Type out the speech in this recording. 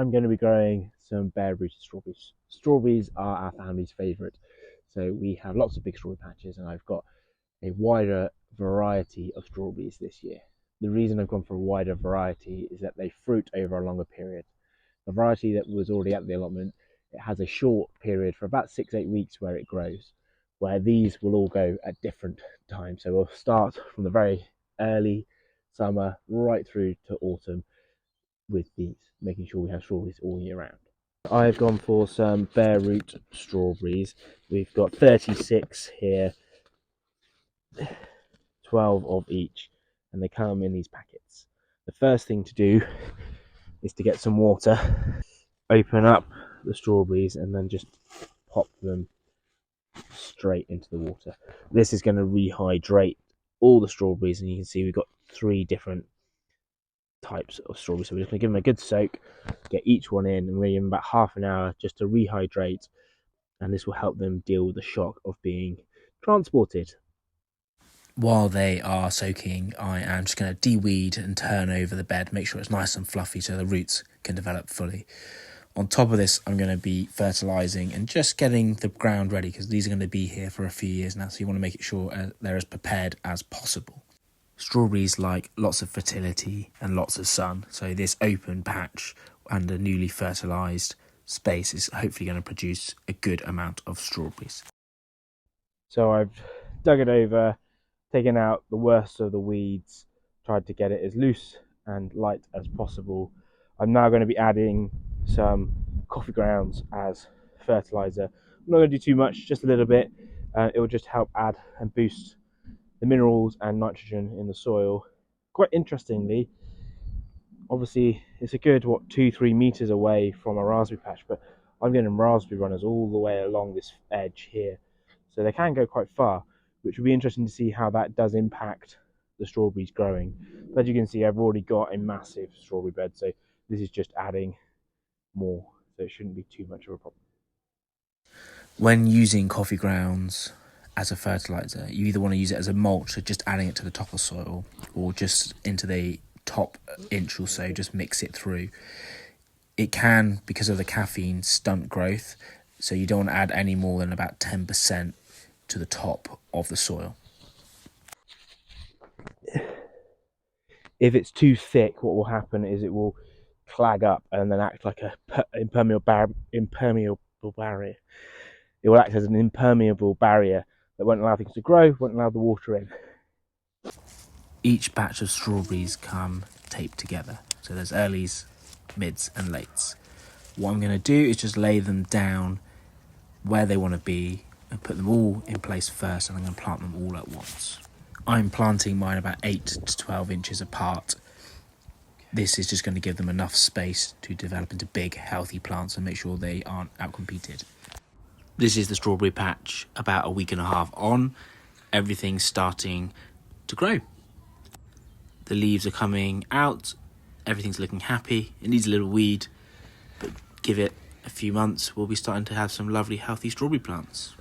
I'm going to be growing some bare-rooted strawberries. Strawberries are our family's favourite, so we have lots of big strawberry patches, and I've got a wider variety of strawberries this year. The reason I've gone for a wider variety is that they fruit over a longer period. The variety that was already at the allotment, it has a short period for about 6-8 weeks where it grows, where these will all go at different times. So we'll start from the very early summer right through to autumn with these, making sure we have strawberries all year round. I've gone for some bare root strawberries. We've got 36 here, 12 of each, and they come in these packets. The first thing to do is to get some water, open up the strawberries, and then just pop them straight into the water. This is going to rehydrate all the strawberries, and you can see we've got 3 different types of strawberries. So we're just going to give them a good soak, get each one in, and we're give them about half an hour just to rehydrate, and this will help them deal with the shock of being transported. While they are soaking, I am just going to de-weed and turn over the bed, make sure it's nice and fluffy so the roots can develop fully. On top of this, I'm going to be fertilising and just getting the ground ready, because these are going to be here for a few years now, so you want to make it sure they're as prepared as possible. Strawberries like lots of fertility and lots of sun, so this open patch and a newly fertilised space is hopefully going to produce a good amount of strawberries. So I've dug it over, taken out the worst of the weeds, tried to get it as loose and light as possible. I'm now going to be adding some coffee grounds as fertilizer. I'm not going to do too much, just a little bit. It will just help add and boost the minerals and nitrogen in the soil. Quite interestingly, obviously it's a good 2-3 meters away from a raspberry patch, but I'm getting raspberry runners all the way along this edge here, so they can go quite far, which will be interesting to see how that does impact the strawberries growing. But as you can see, I've already got a massive strawberry bed, so this is just adding more, so it shouldn't be too much of a problem. When using coffee grounds as a fertilizer, you either want to use it as a mulch, so just adding it to the top of soil, or just into the top inch or so, just mix it through. It can, because of the caffeine, stunt growth, so you don't want to add any more than about 10% to the top of the soil. If it's too thick, what will happen is it will clag up and then act like a impermeable barrier. It will act as an impermeable barrier that won't allow things to grow, won't allow the water in. Each batch of strawberries come taped together, so there's earlies, mids and lates. What I'm going to do is just lay them down where they want to be and put them all in place first, and I'm going to plant them all at once. I'm planting mine about 8 to 12 inches apart. This is just going to give them enough space to develop into big, healthy plants and make sure they aren't outcompeted. This is the strawberry patch about a week and a half on. Everything's starting to grow. The leaves are coming out. Everything's looking happy. It needs a little weed, but give it a few months, we'll be starting to have some lovely, healthy strawberry plants.